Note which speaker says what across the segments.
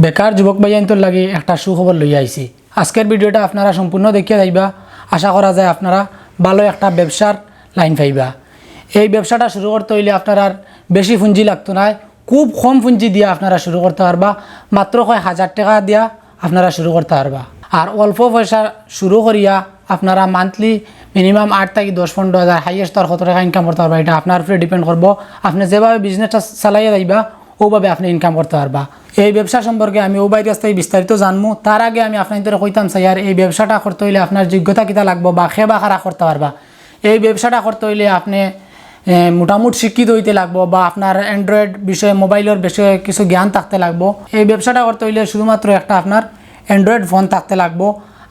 Speaker 1: বেকার যুবক ভাইয়ান্তর লাগে একটা সুখবর লইয়া আইছি। আজকের ভিডিওটা আপনারা সম্পূর্ণ দেখিয়া যাইবা। আশা করা যায় আপনারা ভালো একটা ব্যবসার লাইন পাইবা। এই ব্যবসাটা শুরু করতে হইলে আপনারা বেশি পুঁজি লাগতো না, খুব কম পুঁজি দিয়া আপনারা শুরু করতে পারবা। মাত্র 1000 টাকা দিয়া আপনারা শুরু করতে পারবা। আর অল্প পয়সা শুরু করিয়া আপনারা মান্থলি মিনিমাম 8 থেকে 10-15 হাজার, হাইয়েস্ট আর কত টাকা ইনকাম করতে পারবা এটা আপনার উপরে ডিপেন্ড করবো। আপনি যেভাবে বিজনেসটা চালাইয়া যাইবা ওভাবে আপনি ইনকাম করতে পারবা। এই ব্যবসা সম্পর্কে আমি ও বাইর রাস্তায় বিস্তারিত জানবো। তার আগে আমি আপনাদের কইতাম চাই আর এই ব্যবসাটা করতে হইলে আপনার যোগ্যতা কিতা লাগবো বা খেবা খারা করতে পারবা। এই ব্যবসাটা করতে হইলে আপনি মোটামুটি শিক্ষিত হইতে লাগবো বা আপনার অ্যান্ড্রয়েড বিষয়ে মোবাইলের বিষয়ে কিছু জ্ঞান থাকতে লাগবো। এই ব্যবসাটা করতে হইলে শুধুমাত্র একটা আপনার অ্যান্ড্রয়েড ফোন থাকতে লাগবো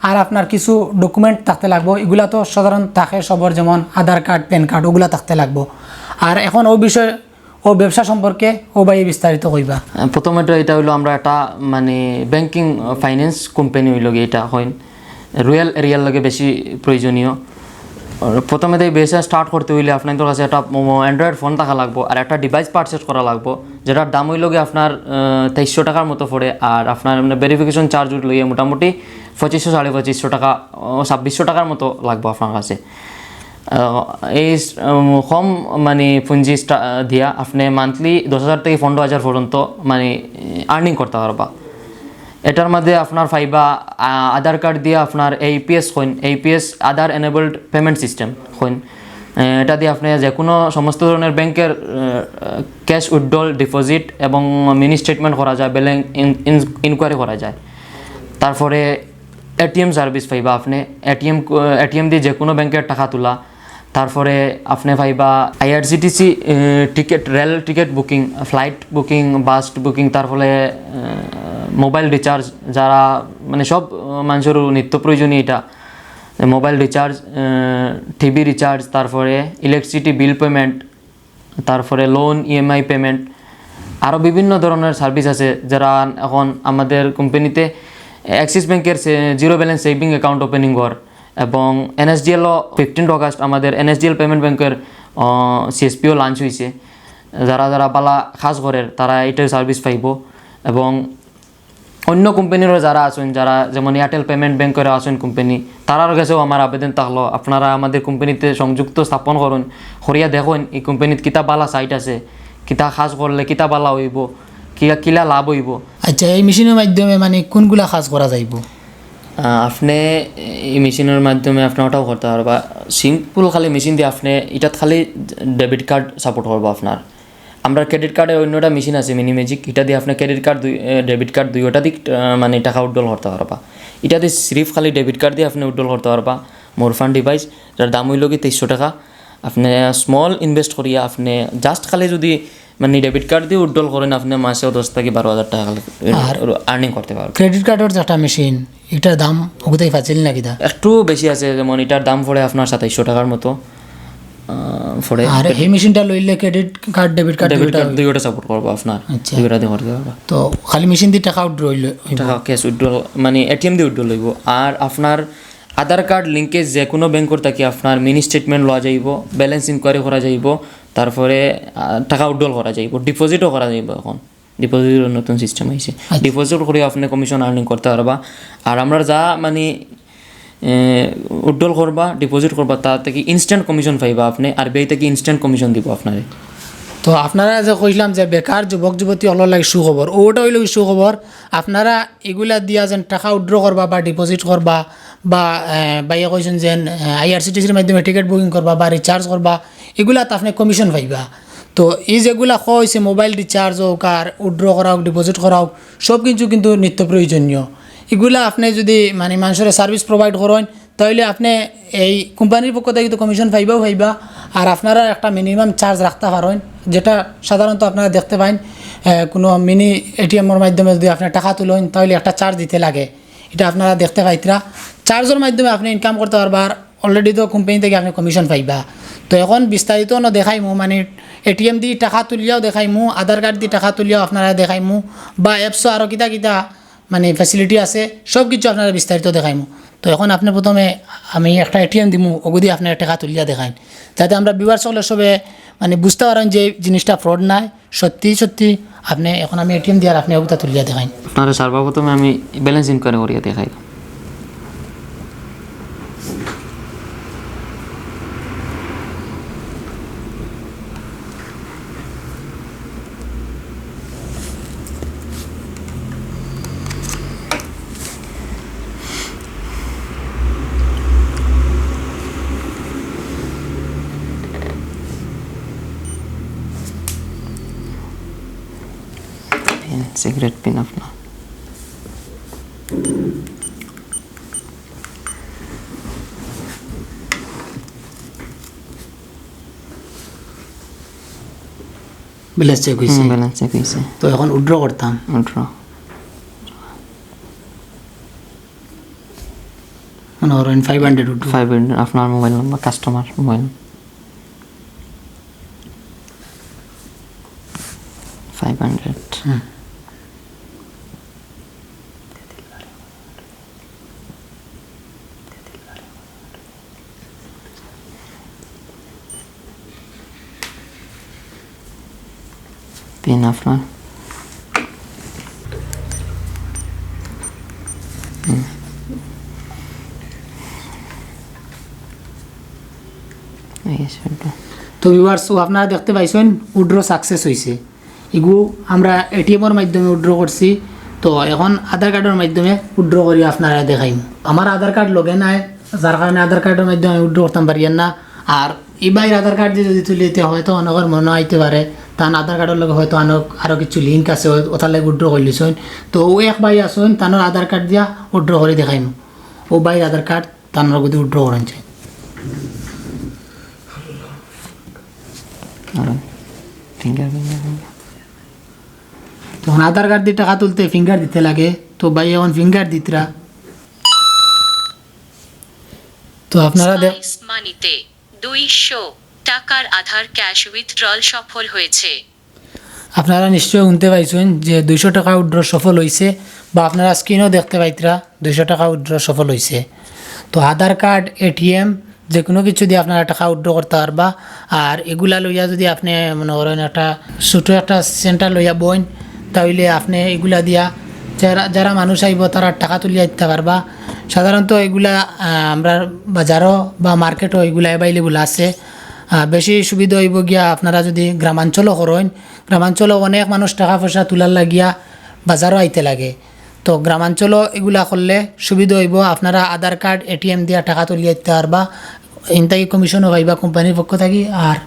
Speaker 1: আর আপনার কিছু ডকুমেন্ট থাকতে লাগবো। এগুলা তো সাধারণ থাকে সবর, যেমন আধার কার্ড, প্যান কার্ড, ওগুলা থাকতে লাগবো। আর এখন ও বিষয় ও ব্যবসা সম্পর্কে ও ভাই বিস্তারিত কইবা।
Speaker 2: প্রথমে তো এটা হইলো আমরা একটা মানে ব্যাংকিং ফাইন্যান্স কোম্পানি হইল এটা হয় রয়্যাল এরিয়ার লগে বেশি প্রয়োজনীয়। প্রথমে তো এই ব্যবসা স্টার্ট করতে হইলে আপনাদের কাছে একটা অ্যান্ড্রয়েড ফোন থাকা লাগবো আর একটা ডিভাইস পারচেস করা লাগবো, যেটার দাম হইল গিয়ে আপনার 2300 টাকার মতো পড়ে। আর আপনার ভেরিফিকেশন চার্জ লইয়ে মোটামুটি 2500-2550 টাকা, 2600 টাকার মতো লাগবো আপনার কাছে। এই কম মানে পুঁজি দিয়া আপনি মান্থলি 10,000 থেকে 15,000 পর্যন্ত মানে আর্নিং করতে পারবা। এটার মধ্যে আপনার পাইবা আধার কার্ড দিয়ে আপনার APS হইন, APS আধার এনেবলড পেমেন্ট সিস্টেম হইন। এটা দিয়ে আপনি যে কোনো সমস্ত ধরনের ব্যাংকের ক্যাশ উইথড্রল, ডিপোজিট এবং মিনি স্টেটমেন্ট করা যায়, ব্যালেন্স ইনকোয়ারি করা যায়। তারপরে ATM সার্ভিস পাইবা আপনি, ATM দিয়ে যে কোনো ব্যাংকের টাকা তোলা। তারপরে আপনি পাইবা IRCTC ticket, rail ticket booking, flight booking, bus booking, তারপরে মোবাইল রিচার্জ, যারা মানে সব মানুষের নিত্য প্রয়োজনীয় এটা মোবাইল রিচার্জ, টিভি রিচার্জ, তারপরে ইলেকট্রিসিটি বিল পেমেন্ট, তারপরে লোন EMI পেমেন্ট, আরও বিভিন্ন ধরনের সার্ভিস আছে যারা এখন আমাদের কোম্পানিতে অ্যাক্সিস ব্যাংকের zero balance saving account opening কর এবং NSDL 15 অগাস্ট আমাদের NSDL পেমেন্ট ব্যাংকের CSPও লঞ্চ হয়েছে। যারা যারা বালা খাস ঘরের তারা এইটার সার্ভিস পাইব। এবং অন্য কোম্পানিরও যারা আছেন, যারা যেমন এয়ারটেল পেমেন্ট ব্যাংকের আছেন কোম্পানি, তারার কাছেও আমার আবেদন থাকলো আপনারা আমাদের কোম্পানিতে সংযুক্ত স্থাপন করুন, করিয়া দেখুন এই কোম্পানিত কিতা বালা সাইট আছে, কিতা খাস করলে কিতা বালা হইব, কিলা লাভ হইব।
Speaker 1: আচ্ছা, এই মেশিনের মাধ্যমে মানে কোনগুলা কাজ করা যাইব?
Speaker 2: আপনি এই মেশিনের মাধ্যমে আপনি ওটাও করতে পারবা। সিম্পল খালি মেশিন দিয়ে আপনি এটাত খালি ডেবিট কার্ড সাপোর্ট করবো আপনার। আমরা ক্রেডিট কার্ডের অন্যটা মেশিন আছে মিনি ম্যাজিক, এটা দিয়ে আপনি ক্রেডিট কার্ড ডেবিট কার্ড দুইটা দিক মানে টাকা উইথড্রল করতে পারবা। এটা দিয়ে সিরিফ খালি ডেবিট কার্ড দিয়ে আপনি উইথড্রল করতে পারবা। মোর ফান্ড ডিভাইস যার দাম হইল কি 2300 টাকা। আপনি স্মল ইনভেস্ট করিয়া আপনি জাস্ট খালি যদি মানে ডেবিট কার্ড দিয়ে উইথড্রল করেন আপনি মাসেও 10 থেকে 12,000 টাকা আর্নিং করতে পারবেন।
Speaker 1: ক্রেডিট কার্ডের যেটা মেশিন, এটার দাম ওগুলোই ফাজিল নাকি? দা
Speaker 2: একটু বেশি আছে, যেমন এটার দাম পড়ে আপনার 2700 টাকার মতো পড়ে।
Speaker 1: আর এই মেশিনটা লইলে ক্রেডিট কার্ড, ডেবিট কার্ড
Speaker 2: দুইটা সাপোর্ট করবো আপনার। দুইটা দিয়ে করতে পারবা।
Speaker 1: তো খালি মেশিন দিয়ে টাকা উইথড্রল,
Speaker 2: টাকা ক্যাশ উইথড্রল মানে ATM দিয়ে উইথড্রল হইব। আর আপনার আধার কার্ড লিঙ্কেজ যে কোনো ব্যাংকের থাকি আপনার মিনি স্টেটমেন্ট লওয়া যাইব, ব্যালেন্স ইনকোয়ারি করা যাইব, তারপরে টাকা উইথড্রল করা যাইব, ডিপোজিটও করা যাইব। এখন ডিপোজিটের নতুন সিস্টেম হয়েছে, ডিপোজিট করে আপনি কমিশন আর্নিং করতে পারবা। আর আমরা যা মানে উইথড্রল করবা, ডিপোজিট করবা, তার থেকে ইনস্ট্যান্ট কমিশন পাইবা আপনি। আর বেই থেকে ইনস্ট্যান্ট কমিশন দিব আপনারে।
Speaker 1: তো আপনারা যে কইলাম যে বেকার যুবক যুবতী অলর লাগে সুখবর, ওটা হইল সুখবর। আপনারা এগুলা দিয়া যেন টাকা উইথড্র করবা বা ডিপোজিট করবা বা বাইয়া কইছেন যে IRCTCর মাধ্যমে টিকিট বুকিং করবা বা রিচার্জ করবা, এগুলাত আপনি কমিশন পাইবা। তো এই যেগুলা হয়েছে মোবাইল রিচার্জ হোক আর উইথড্র করা হোক, ডিপোজিট করা হোক, সব কিছু কিন্তু নিত্য প্রয়োজনীয়। এগুলা আপনি যদি মানে মানুষের সার্ভিস প্রোভাইড করেন তাহলে আপনি এই কোম্পানির পক্ষ থেকে কমিশন পাইবা। আর আপনারা একটা মিনিমাম চার্জ রাখতে পারেন, যেটা সাধারণত আপনারা দেখতে পান কোনো মিনি ATMর মাধ্যমে যদি আপনি টাকা তুলেন তাহলে একটা চার্জ দিতে লাগে। এটা আপনারা দেখতে পাইতরা। চার্জের মাধ্যমে আপনি ইনকাম করতে পারবা আর অলরেডি তো কোম্পানি থেকে আপনি কমিশন পাইবা। তো এখন বিস্তারিত দেখাইমু, মানে ATM দিয়ে টাকা তুলিয়াও দেখাইমু, আধার কার্ড দিয়ে টাকা তুলিয়াও আপনারা দেখাইমু, বা অ্যাপসও আরও কিতা কিতা মানে ফ্যাসিলিটি আছে সব কিছু আপনারা বিস্তারিত দেখাইমু। তো এখন আপনি প্রথমে আমি একটা ATM দিমু, ওগুদি আপনার টাকা তুলিয়া দেখাইন, যাতে আমরা ভিউয়ার্স সকলে সবে মানে বুঝতে পারেন যে জিনিসটা ফ্রড নাই, সত্যি সত্যি আপনি এখন আমি এটিএম দিয়ে আর আপনি ওটা তুলিয়া দেখাইন।
Speaker 2: আপনারা সর্বপ্রথমে আমি ব্যালেন্স ইনকোয়ারি করিয়া দেখাই। সিগারেট পিন আপনার
Speaker 1: ব্যালেন্স চেক হয়েছে।
Speaker 2: ব্যালেন্স চেক হয়েছে।
Speaker 1: তো এখন উইথড্র করতাম। মনে করেন 500 উইথড্র।
Speaker 2: 500 আপনার mobile number, customer mobile 500। Pin আপনার
Speaker 1: তো ভিউয়ার্স আপনারা দেখতে পাইছেন উইথড্র সাকসেস হয়েছে। এগুলো আমরা এটিএমের মাধ্যমে উইথড্র করছি। তো এখন আধার কার্ডের মাধ্যমে উইথড্র করি আপনারা দেখাইম। আমার আধার কার্ড লগে নাই, যার কারণে আধার কার্ডের মাধ্যমে আমি উইথড্র করতাম পারিয়েন না। আর এই বাইর আধার কার্ড দিয়ে যদি তুলিতে হয়তো অনেকের মনে আইতে পারে তার আধার কার্ডের লগে হয়তো আরও কিছু লিঙ্ক আছে, ওটার লাগে উইথড্র করে লিছেন। তো ও এক ভাই আসেন তানোর আধার কার্ড দিয়া উইথড্র করে দেখাইম। ও বাইর আধার কার্ড তানোর গতি উইথড্র করেছে। তখন আধার কার্ড দিয়ে টাকা তুলতে ফিঙ্গার দিতে লাগে। তো ভাই এখন ফিঙ্গার দিতরা। তো আপনারা
Speaker 3: মানিতে 200 টাকার আধার ক্যাশ উইথড্রল সফল হয়েছে।
Speaker 1: আপনারা নিশ্চয়ই শুনতে পাইছেন যে 200 টাকা উইথড্র সফল হয়েছে, বা আপনারা স্ক্রিনও দেখতে পাইতরা 200 টাকা উইথড্র সফল হয়েছে। তো আধার কার্ড, এটিএম যে কোনো কিছু দিয়ে আপনারা টাকা উইথড্র করতে পারবা। আর এগুলা লইয়া যদি আপনি মনে করেন একটা ছোটো একটা সেন্টার লইয়া বইন, তাহলে আপনি এগুলা দিয়া যারা মানুষ আইব তারা টাকা তুলিয়া দিতে পারবা। সাধারণত এগুলা আমরা বাজারও বা মার্কেটও এগুলা অ্যাভেলেবল আছে। বেশি সুবিধা হইব গিয়া আপনারা যদি গ্রামাঞ্চলও করেন, গ্রামাঞ্চলও অনেক মানুষ টাকা পয়সা তোলার লাগিয়া বাজারও আইতে লাগে। তো গ্রামাঞ্চলও এগুলা করলে সুবিধা হইব। আপনারা আধার কার্ড, এটিএম দিয়া টাকা তুলিয়া দিতে পারবা। হিনতাকি কমিশনও পাইবা কোম্পানির পক্ষ থাকি, আর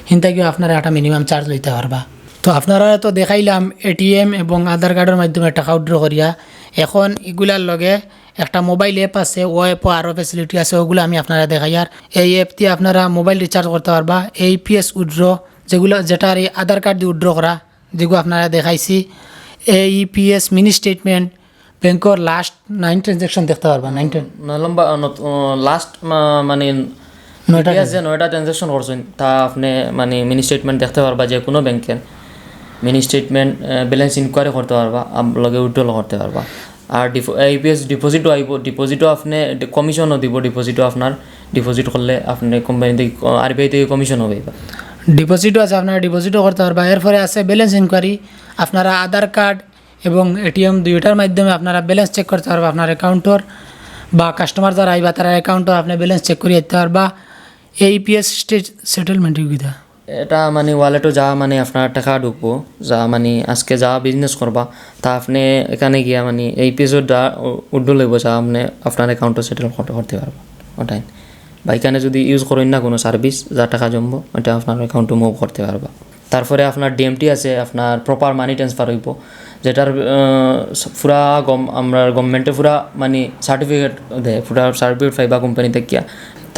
Speaker 1: হিনতাকিও আপনারা একটা মিনিমাম চার্জ লইতে পারবা। তো আপনারা তো দেখাইলাম এটিএম এবং আধার কার্ডের মাধ্যমে টাকা উইথড্র করিয়া। এখন এগুলার লগে একটা মোবাইল অ্যাপ আছে, ও অ্যাপও আরও ফ্যাসিলিটি আছে, ওগুলো আমি আপনারা দেখাই। আর এই অ্যাপ দিয়ে আপনারা মোবাইল রিচার্জ করতে পারবা। APS উইথড্র যেটা এই আধার কার্ড দিয়ে উইথড্র করা, যেগুলো আপনারা দেখাইছি। AEPS মিনি স্টেটমেন্ট, ব্যাংকের লাস্ট 9 ট্রানজ্যাকশন দেখতে পারবা। 9
Speaker 2: লম্বা লাস্ট মানে 9টা ট্রানজ্যাকশন করছেন তা আপনি মানে মিনি স্টেটমেন্ট দেখতে পারবা। যে কোনো ব্যাংকের মিনি স্টেটমেন্ট, ব্যালেন্স ইনকোয়ারি করতে পারবা, লগে উইথড্রল করতে পারবা। আর APS ডিপোজিটও আইব, ডিপোজিটও আপনি কমিশনও দিব। ডিপোজিটও আপনার ডিপোজিট করলে আপনি কোম্পানি থেকে RBI থেকে কমিশনও পাইবা।
Speaker 1: ডিপোজিটও আছে, আপনারা ডিপোজিটও করতে পারবা। এরপরে আছে ব্যালেন্স ইনকোয়ারি। আপনারা আধার কার্ড এবং এটিএম দুইটার মাধ্যমে আপনারা ব্যালেন্স চেক করতে পারবা। আপনার অ্যাকাউন্টর বা কাস্টমার যারা আইবা তারা অ্যাকাউন্টও আপনি ব্যালেন্স চেক করে দিতে পারবা। APS সেটেলমেন্ট সুবিধা,
Speaker 2: এটা মানে ওয়ালেটও যা মানে আপনার টাকা ঢুকবো, যা মানে আজকে যা বিজনেস করবা তা আপনি এখানে গিয়া মানে APSও উইথড্র লইব, যা আপনি আপনার অ্যাকাউন্টও সেটেল করতে পারবো ওটাই। বা এখানে যদি ইউজ করেন না কোনো সার্ভিস যা টাকা জমবো, ওটা আপনার অ্যাকাউন্টে মুভ করতে পারবা। তারপরে আপনার DMT আছে, আপনার প্রপার মানি ট্রান্সফার হইব, যেটার পুরা আমরা গভর্নমেন্টে পুরা মানে সার্টিফিকেট দেয়, পুরা সার্টিফিকেট পাইবা কোম্পানি থেকে।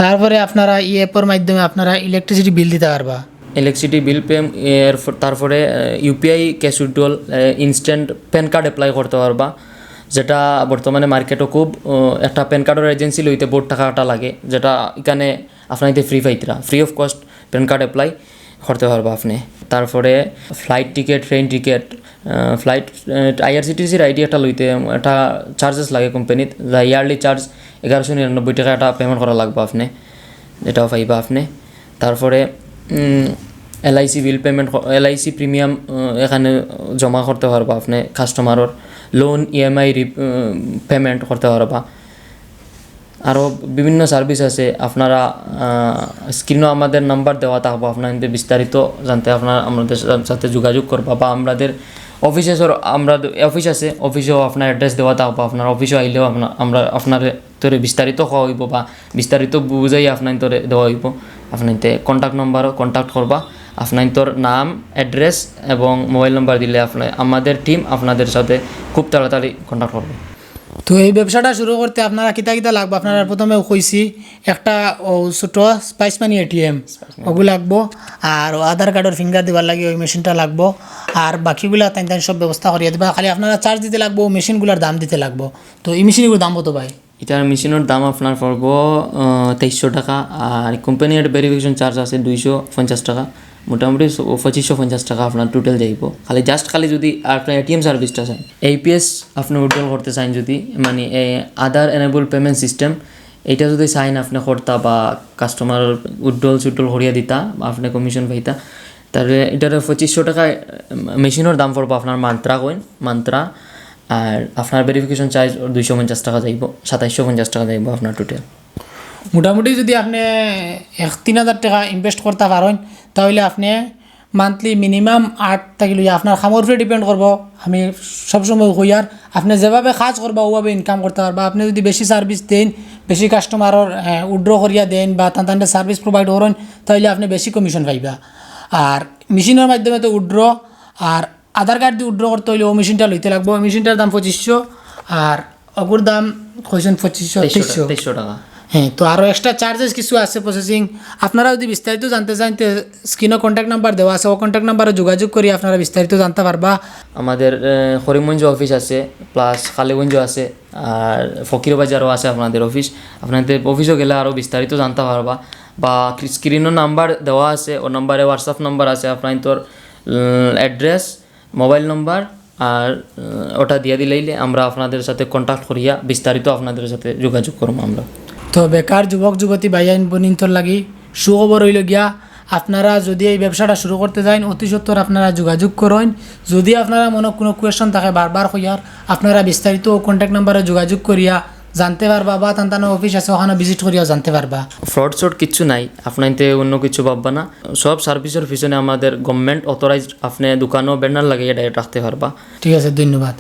Speaker 1: তারপরে আপনারা এই অ্যাপের মাধ্যমে আপনারা ইলেকট্রিসিটি বিল দিতে পারবা।
Speaker 2: ইলেকট্রিসিটি বিল পে, তারপরে UPI cash withdrawal, instant pan card apply করতে পারবা, যেটা বর্তমানে মার্কেটও খুব একটা প্যান কার্ডের এজেন্সি লইতে বহুত টাকাটা লাগে, যেটা এখানে আপনাইতে ফ্রি পাইতরা, free of cost PAN card apply করতে পারবা আপনি। তারপরে flight ticket, train ticket, flight IRCTC ID একটা লইতে একটা চার্জেস লাগে কোম্পানিত, যা ইয়ারলি চার্জ 1199 টাকা একটা পেমেন্ট করা লাগবে আপনি, যেটাও পাইবা আপনি। তারপরে LIC bill payment LIC premium এখানে জমা করতে পারবা আপনি কাস্টমারের লোন EMI পেমেন্ট করতে পারবা আরও বিভিন্ন সার্ভিস আছে আপনারা স্ক্রিনও আমাদের নাম্বার দেওয়া থাকবো আপনার বিস্তারিত জানতে আমাদের সাথে যোগাযোগ করবা বা আমাদের আমরা অফিস আছে অফিসেও আপনার অ্যাড্রেস দেওয়া থাকবো আপনার অফিসে আইলেও আমরা আপনার তোরে বিস্তারিত খাওয়া হইব বা বিস্তারিত বুঝাই আপনার তোরে দেওয়া হইব আপনার কন্ট্যাক্ট নাম্বারও কন্ট্যাক্ট করবা আপনার তোর নাম অ্যাড্রেস এবং মোবাইল নাম্বার দিলে আমাদের টিম আপনাদের সাথে খুব তাড়াতাড়ি কন্ট্যাক্ট করবে।
Speaker 1: তো এই ব্যবসাটা শুরু করতে আপনারা কিতা লাগবে আপনারা প্রথমে কইছি একটা ছোট স্পাইস মানি ATM ওগুলো লাগবো আর আধার কার্ডের ফিঙ্গার দেওয়ার লাগে ওই মেশিনটা লাগবো আর বাকিগুলা তাই সব ব্যবস্থা করিয়ে দেবা খালি আপনারা চার্জ দিতে লাগবো মেশিনগুলোর দাম দিতে লাগবো। তো এই মেশিনগুলোর দাম কত ভাই?
Speaker 2: এটার মেশিনের দাম আপনার পড়ব 2300 টাকা আর কোম্পানির ভেরিফিকেশন চার্জ আছে 250 টাকা মোটামুটি 2550 টাকা আপনার টোটাল যাইব খালি যদি আপনার ATM সার্ভিসটা চান APS আপনি উইথড্রল করতে চান যদি মানে আধার এনেবল পেমেন্ট সিস্টেম এইটা যদি চাইন আপনি করতা বা কাস্টমার উইথড্রল করিয়া দিতা বা আপনি কমিশন পাইতা তাহলে এটার 2500 টাকা মেশিনের দাম পড়বো আপনার মান্ত্রা আর আপনার ভেরিফিকেশন চার্জ 250 টাকা যাইব 2750 টাকা যাইব আপনার টোটাল।
Speaker 1: মোটামুটি যদি আপনি 3000 টাকা ইনভেস্ট করতে পারেন তাহলে আপনি মান্থলি মিনিমাম 8 থেকে লইয়া আপনার খামর উপরে ডিপেন্ড করবো আমি সবসময় কই আর আপনি যেভাবে কাজ করবা ওভাবে ইনকাম করতে পারবা। আপনি যদি বেশি সার্ভিস দেন বেশি কাস্টমারের উইথড্র করিয়া দেন বা তাদের সার্ভিস প্রোভাইড করেন তাহলে আপনি বেশি কমিশন পাইবা। আর মেশিনের মাধ্যমে তো উইথড্র আর আধার কার্ড দিয়ে উইথড্র করতে হইলে ও মেশিনটা লইতে লাগবো মেশিনটার দাম 2500 আর অগুর দাম কইছেন 2300
Speaker 2: টাকা।
Speaker 1: হ্যাঁ তো আরও এক্সট্রা চার্জেস কিছু আছে প্রসেসিং আপনারা যদি বিস্তারিত জানতে চান তো স্ক্রিনে কন্ট্যাক্ট নাম্বার দেওয়া আছে ও কন্ট্যাক্ট নাম্বারে যোগাযোগ করি আপনারা বিস্তারিত জানতে পারবা।
Speaker 2: আমাদের হরিমগঞ্জ অফিস আছে প্লাস কালীগঞ্জ আছে আর ফকিরবাজারও আছে আপনাদের অফিস আপনাদের অফিসও গেলে আরও বিস্তারিত জানতে পারবা বা স্ক্রিনের নাম্বার দেওয়া আছে ও নাম্বারে হোয়াটসঅ্যাপ নাম্বার আছে আপনার তোর অ্যাড্রেস মোবাইল নাম্বার আর ওটা দিয়ে দিলেইলে আমরা আপনাদের সাথে কন্ট্যাক্ট করিয়া বিস্তারিত আপনাদের সাথে যোগাযোগ করবো আমরা। তো
Speaker 1: বেকার যুবক যুবতী ভাইয়াইন বোনিন্তর লাগি সুখবর হইল গিয়া আপনারা যদি এই ব্যবসাটা শুরু করতে যান অতি সত্বর আপনারা যোগাযোগ করেন যদি আপনারা মনে কোনো কোয়েশন থাকে বারবার কইয়ার আপনারা বিস্তারিত কন্ট্যাক্ট নাম্বারে যোগাযোগ করিয়া জানতে পারবা বা তান্তানো অফিস আছে ওখানে ভিজিট করিয়া জানতে পারবা।
Speaker 2: ফ্রড কিচ্ছু নাই আপনাইতে অন্য কিছু ভাববা না সব সার্ভিসের পিছনে আমাদের গভর্নমেন্ট অথরাইজড আপনি দোকানও ব্যানার লাগিয়ে ডাইরেক্ট রাখতে পারবা।
Speaker 1: ঠিক আছে ধন্যবাদ।